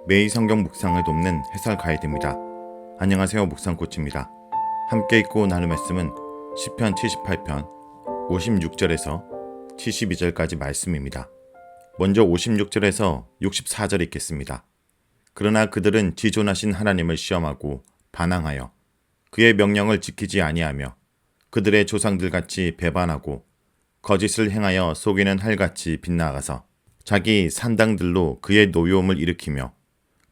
매일 성경 묵상을 돕는 해설 가이드입니다. 안녕하세요. 묵상코치입니다. 함께 읽고 나눌 말씀은 시편 78편 56절에서 72절까지 말씀입니다. 먼저 56절에서 64절 읽겠습니다. 그러나 그들은 지존하신 하나님을 시험하고 반항하여 그의 명령을 지키지 아니하며 그들의 조상들같이 배반하고 거짓을 행하여 속이는 활같이 빗나가서 자기 산당들로 그의 노여움을 일으키며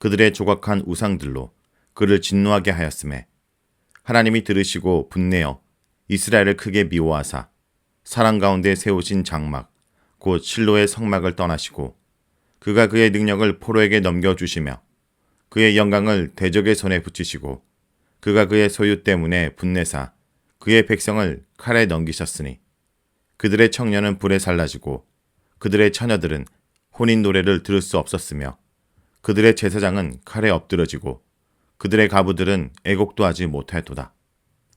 그들의 조각한 우상들로 그를 진노하게 하였으매 하나님이 들으시고 분내어 이스라엘을 크게 미워하사 사랑 가운데 세우신 장막 곧 실로의 성막을 떠나시고 그가 그의 능력을 포로에게 넘겨주시며 그의 영광을 대적의 손에 붙이시고 그가 그의 소유 때문에 분내사 그의 백성을 칼에 넘기셨으니 그들의 청년은 불에 살라지고 그들의 처녀들은 혼인 노래를 들을 수 없었으며 그들의 제사장은 칼에 엎드러지고 그들의 가부들은 애곡도 하지 못하였도다.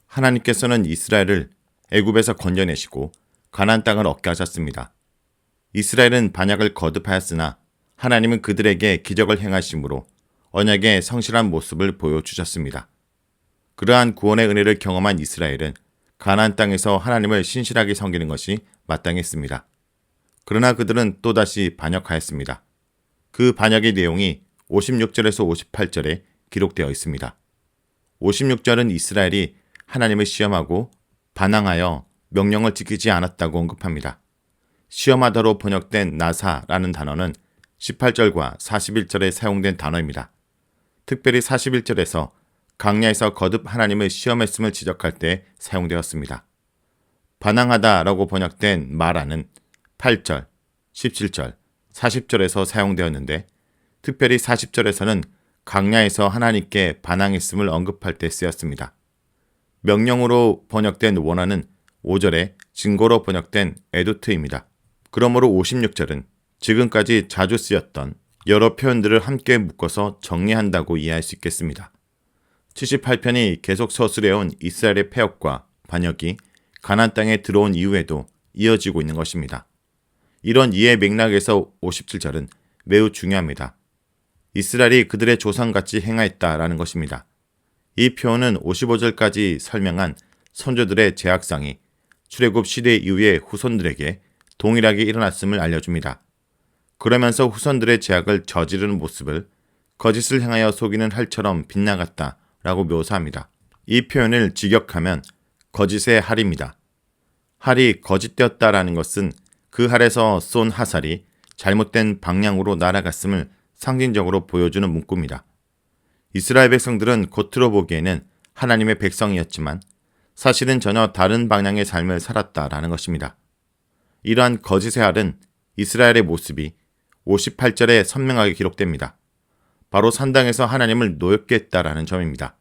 하나님께서는 이스라엘을 애굽에서 건져내시고 가나안 땅을 얻게 하셨습니다. 이스라엘은 반역을 거듭하였으나 하나님은 그들에게 기적을 행하심으로 언약의 성실한 모습을 보여주셨습니다. 그러한 구원의 은혜를 경험한 이스라엘은 가나안 땅에서 하나님을 신실하게 섬기는 것이 마땅했습니다. 그러나 그들은 또다시 반역하였습니다. 그 반역의 내용이 56절에서 58절에 기록되어 있습니다. 56절은 이스라엘이 하나님을 시험하고 반항하여 명령을 지키지 않았다고 언급합니다. 시험하다로 번역된 나사라는 단어는 18절과 41절에 사용된 단어입니다. 특별히 41절에서 강야에서 거듭 하나님을 시험했음을 지적할 때 사용되었습니다. 반항하다라고 번역된 마라는 8절, 17절, 40절에서 사용되었는데 특별히 40절에서는 강야에서 하나님께 반항했음을 언급할 때 쓰였습니다. 명령으로 번역된 원어는 5절에 증거로 번역된 에도트입니다. 그러므로 56절은 지금까지 자주 쓰였던 여러 표현들을 함께 묶어서 정리한다고 이해할 수 있겠습니다. 78편이 계속 서술해온 이스라엘의 패역과 반역이 가나안 땅에 들어온 이후에도 이어지고 있는 것입니다. 이런 이해 맥락에서 57절은 매우 중요합니다. 이스라엘이 그들의 조상같이 행하였다라는 것입니다. 이 표현은 55절까지 설명한 선조들의 제약상이 출애굽 시대 이후의 후손들에게 동일하게 일어났음을 알려줍니다. 그러면서 후손들의 제약을 저지르는 모습을 거짓을 행하여 속이는 활처럼 빗나갔다라고 묘사합니다. 이 표현을 직역하면 거짓의 활입니다. 활이 거짓되었다라는 것은 그 활에서 쏜 화살이 잘못된 방향으로 날아갔음을 상징적으로 보여주는 문구입니다. 이스라엘 백성들은 겉으로 보기에는 하나님의 백성이었지만 사실은 전혀 다른 방향의 삶을 살았다라는 것입니다. 이러한 거짓의 활은 이스라엘의 모습이 58절에 선명하게 기록됩니다. 바로 산당에서 하나님을 노엽게 했다라는 점입니다.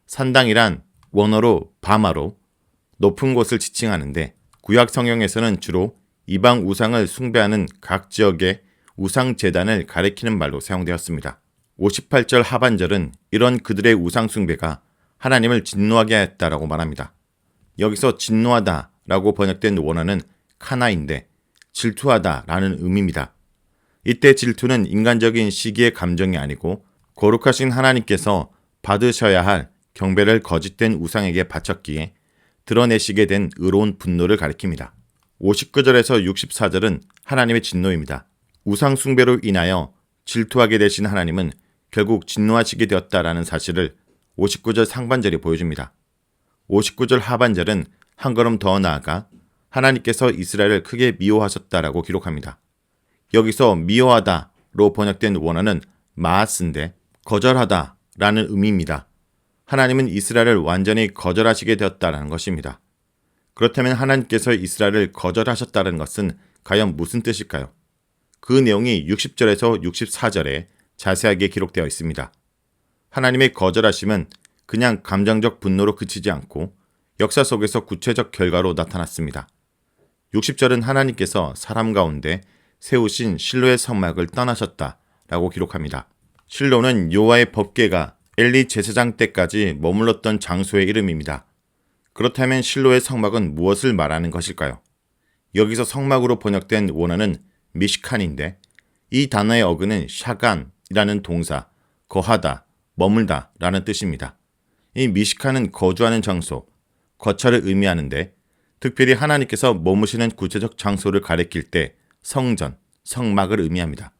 산당이란 원어로 바마로 높은 곳을 지칭하는데 구약 성경에서는 주로 이방 우상을 숭배하는 각 지역의 우상 제단을 가리키는 말로 사용되었습니다. 58절 하반절은 이런 그들의 우상 숭배가 하나님을 진노하게 하였다라고 말합니다. 여기서 진노하다라고 번역된 원어는 카나인데 질투하다라는 의미입니다. 이때 질투는 인간적인 시기의 감정이 아니고 거룩하신 하나님께서 받으셔야 할 경배를 거짓된 우상에게 바쳤기에 드러내시게 된 의로운 분노를 가리킵니다. 59절에서 64절은 하나님의 진노입니다. 우상 숭배로 인하여 질투하게 되신 하나님은 결국 진노하시게 되었다라는 사실을 59절 상반절이 보여줍니다. 59절 하반절은 한 걸음 더 나아가 하나님께서 이스라엘을 크게 미워하셨다라고 기록합니다. 여기서 미워하다로 번역된 원어는 마하스인데 거절하다라는 의미입니다. 하나님은 이스라엘을 완전히 거절하시게 되었다라는 것입니다. 그렇다면 하나님께서 이스라엘을 거절하셨다는 것은 과연 무슨 뜻일까요? 그 내용이 60절에서 64절에 자세하게 기록되어 있습니다. 하나님의 거절하심은 그냥 감정적 분노로 그치지 않고 역사 속에서 구체적 결과로 나타났습니다. 60절은 하나님께서 사람 가운데 세우신 실로의 성막을 떠나셨다라고 기록합니다. 실로는 여호와의 법궤가 엘리 제사장 때까지 머물렀던 장소의 이름입니다. 그렇다면 실로의 성막은 무엇을 말하는 것일까요? 여기서 성막으로 번역된 원어는 미시칸인데 이 단어의 어근은 샤간 이라는 동사, 거하다, 머물다 라는 뜻입니다. 이 미시카는 거주하는 장소, 거처를 의미하는데 특별히 하나님께서 머무시는 구체적 장소를 가리킬 때 성전, 성막을 의미합니다.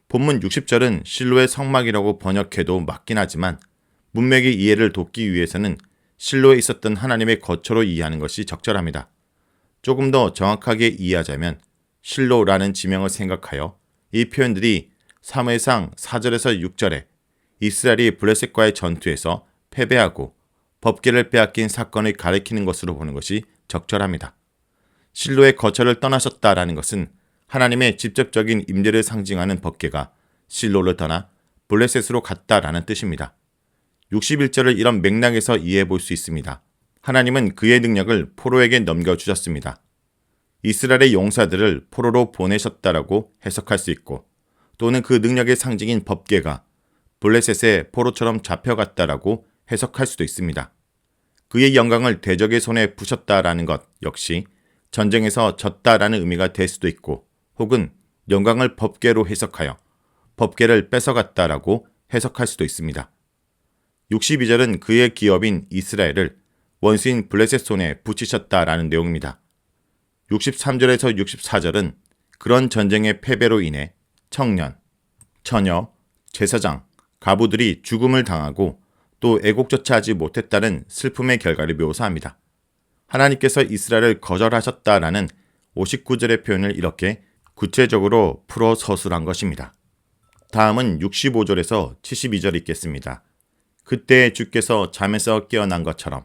본문 60절은 실로의 성막이라고 번역해도 맞긴 하지만 문맥의 이해를 돕기 위해서는 실로에 있었던 하나님의 거처로 이해하는 것이 적절합니다. 조금 더 정확하게 이해하자면 실로라는 지명을 생각하여 이 표현들이 사무엘상 4절에서 6절에 이스라엘이 블레셋과의 전투에서 패배하고 법궤를 빼앗긴 사건을 가리키는 것으로 보는 것이 적절합니다. 실로의 거처를 떠나셨다라는 것은 하나님의 직접적인 임재를 상징하는 법궤가 실로를 떠나 블레셋으로 갔다라는 뜻입니다. 61절을 이런 맥락에서 이해해 볼 수 있습니다. 하나님은 그의 능력을 포로에게 넘겨주셨습니다. 이스라엘의 용사들을 포로로 보내셨다라고 해석할 수 있고 또는 그 능력의 상징인 법궤가 블레셋의 포로처럼 잡혀갔다라고 해석할 수도 있습니다. 그의 영광을 대적의 손에 부셨다라는 것 역시 전쟁에서 졌다라는 의미가 될 수도 있고 혹은 영광을 법궤로 해석하여 법궤를 뺏어갔다라고 해석할 수도 있습니다. 62절은 그의 기업인 이스라엘을 원수인 블레셋 손에 붙이셨다라는 내용입니다. 63절에서 64절은 그런 전쟁의 패배로 인해 청년, 처녀, 제사장, 가부들이 죽음을 당하고 또 애곡조차 하지 못했다는 슬픔의 결과를 묘사합니다. 하나님께서 이스라엘을 거절하셨다라는 59절의 표현을 이렇게 구체적으로 풀어 서술한 것입니다. 다음은 65절에서 72절 읽겠습니다. 그때 주께서 잠에서 깨어난 것처럼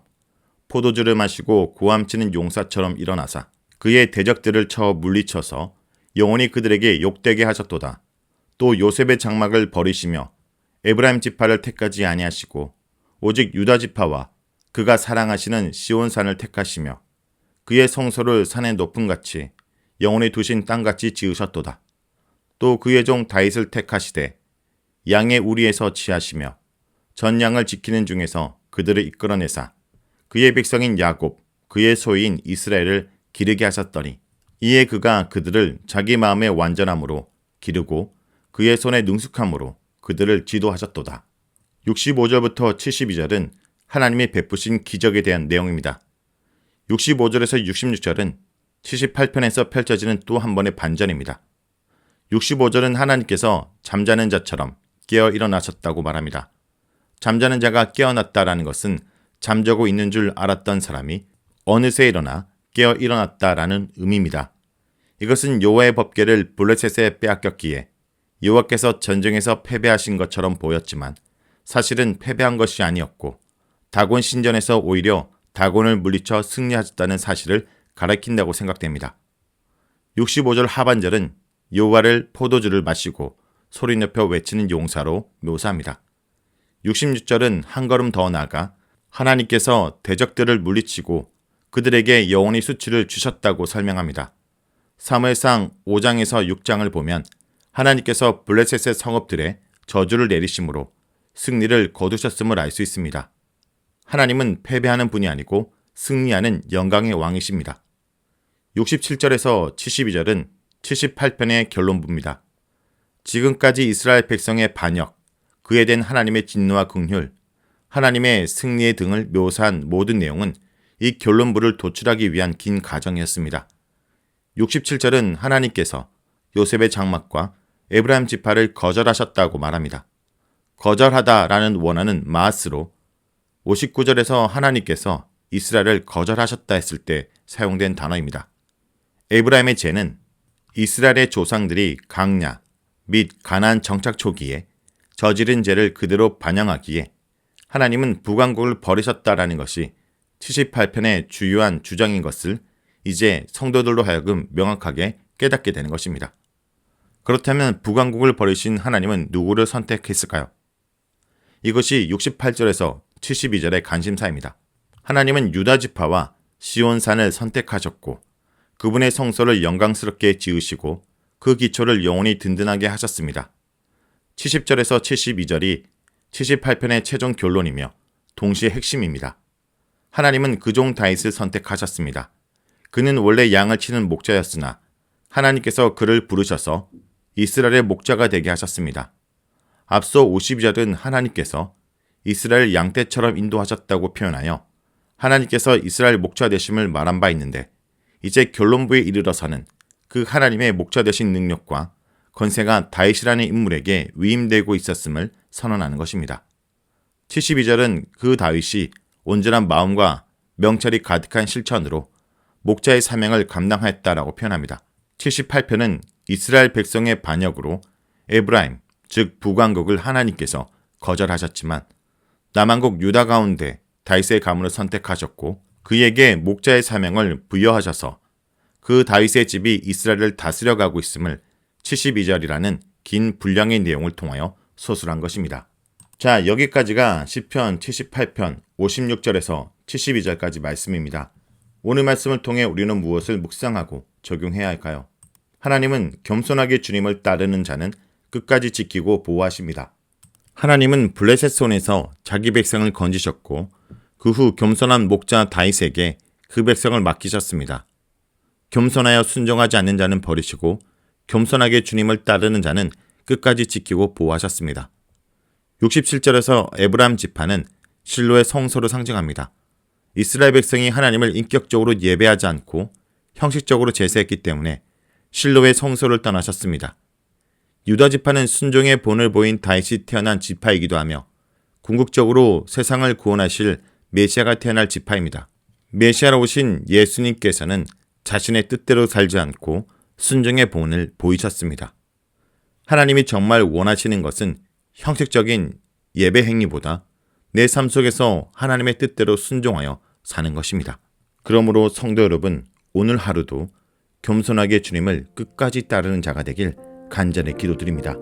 포도주를 마시고 고함치는 용사처럼 일어나사 그의 대적들을 쳐 물리쳐서 영원히 그들에게 욕되게 하셨도다. 또 요셉의 장막을 버리시며 에브라임 지파를 택하지 아니하시고 오직 유다 지파와 그가 사랑하시는 시온산을 택하시며 그의 성소를 산의 높음같이 영원히 두신 땅같이 지으셨도다. 또 그의 종 다윗을 택하시되 양의 우리에서 취하시며 전 양을 지키는 중에서 그들을 이끌어내사 그의 백성인 야곱, 그의 소유인 이스라엘을 기르게 하셨더니 이에 그가 그들을 자기 마음의 완전함으로 기르고 그의 손의 능숙함으로 그들을 지도하셨도다. 65절부터 72절은 하나님이 베푸신 기적에 대한 내용입니다. 65절에서 66절은 78편에서 펼쳐지는 또 한 번의 반전입니다. 65절은 하나님께서 잠자는 자처럼 깨어 일어나셨다고 말합니다. 잠자는 자가 깨어났다라는 것은 잠자고 있는 줄 알았던 사람이 어느새 일어나 깨어 일어났다라는 의미입니다. 이것은 여호와의 법궤를 블레셋에 빼앗겼기에 여호와께서 전쟁에서 패배하신 것처럼 보였지만 사실은 패배한 것이 아니었고 다곤 신전에서 오히려 다곤을 물리쳐 승리하셨다는 사실을 가리킨다고 생각됩니다. 65절 하반절은 여호와를 포도주를 마시고 소리 높여 외치는 용사로 묘사합니다. 66절은 한 걸음 더 나아가 하나님께서 대적들을 물리치고 그들에게 영원히 수치를 주셨다고 설명합니다. 사무엘상 5장에서 6장을 보면 하나님께서 블레셋의 성읍들에 저주를 내리심으로 승리를 거두셨음을 알 수 있습니다. 하나님은 패배하는 분이 아니고 승리하는 영광의 왕이십니다. 67절에서 72절은 78편의 결론부입니다. 지금까지 이스라엘 백성의 반역, 그에 대한 하나님의 진노와 긍휼, 하나님의 승리의 등을 묘사한 모든 내용은 이 결론부를 도출하기 위한 긴 과정이었습니다. 67절은 하나님께서 요셉의 장막과 에브라임 지파를 거절하셨다고 말합니다. 거절하다라는 원어는 마스로 59절에서 하나님께서 이스라엘을 거절하셨다 했을 때 사용된 단어입니다. 에브라임의 죄는 이스라엘의 조상들이 강야 및 가나안 정착 초기에 저지른 죄를 그대로 반영하기에 하나님은 북왕국을 버리셨다라는 것이 78편의 주요한 주장인 것을 이제 성도들로 하여금 명확하게 깨닫게 되는 것입니다. 그렇다면 북왕국을 버리신 하나님은 누구를 선택했을까요? 이것이 68절에서 72절의 관심사입니다. 하나님은 유다 지파와 시온산을 선택하셨고 그분의 성소를 영광스럽게 지으시고 그 기초를 영원히 든든하게 하셨습니다. 70절에서 72절이 78편의 최종 결론이며 동시에 핵심입니다. 하나님은 그 종 다윗을 선택하셨습니다. 그는 원래 양을 치는 목자였으나 하나님께서 그를 부르셔서 이스라엘의 목자가 되게 하셨습니다. 앞서 52절은 하나님께서 이스라엘 양떼처럼 인도하셨다고 표현하여 하나님께서 이스라엘 목자 되심을 말한 바 있는데, 이제 결론부에 이르러서는 그 하나님의 목자 되신 능력과 권세가 다윗이라는 인물에게 위임되고 있었음을 선언하는 것입니다. 72절은 그 다윗이 온전한 마음과 명철이 가득한 실천으로 목자의 사명을 감당하였다라고 표현합니다. 78편은 이스라엘 백성의 반역으로 에브라임, 즉 북왕국을 하나님께서 거절하셨지만 남왕국 유다 가운데 다윗의 가문을 선택하셨고 그에게 목자의 사명을 부여하셔서 그 다윗의 집이 이스라엘을 다스려가고 있음을 72절이라는 긴 분량의 내용을 통하여 서술한 것입니다. 자, 여기까지가 시편 78편 56절에서 72절까지 말씀입니다. 오늘 말씀을 통해 우리는 무엇을 묵상하고 적용해야 할까요? 하나님은 겸손하게 주님을 따르는 자는 끝까지 지키고 보호하십니다. 하나님은 블레셋 손에서 자기 백성을 건지셨고 그 후 겸손한 목자 다윗에게 그 백성을 맡기셨습니다. 겸손하여 순종하지 않는 자는 버리시고 겸손하게 주님을 따르는 자는 끝까지 지키고 보호하셨습니다. 67절에서 에브라임 지파는 실로의 성소를 상징합니다. 이스라엘 백성이 하나님을 인격적으로 예배하지 않고 형식적으로 제사했기 때문에 실로의 성소를 떠나셨습니다. 유다 지파는 순종의 본을 보인 다윗이 태어난 지파이기도 하며 궁극적으로 세상을 구원하실 메시아가 태어날 지파입니다. 메시아로 오신 예수님께서는 자신의 뜻대로 살지 않고 순종의 본을 보이셨습니다. 하나님이 정말 원하시는 것은 형식적인 예배 행위보다 내 삶 속에서 하나님의 뜻대로 순종하여 사는 것입니다. 그러므로 성도 여러분, 오늘 하루도 겸손하게 주님을 끝까지 따르는 자가 되길 간절히 기도드립니다.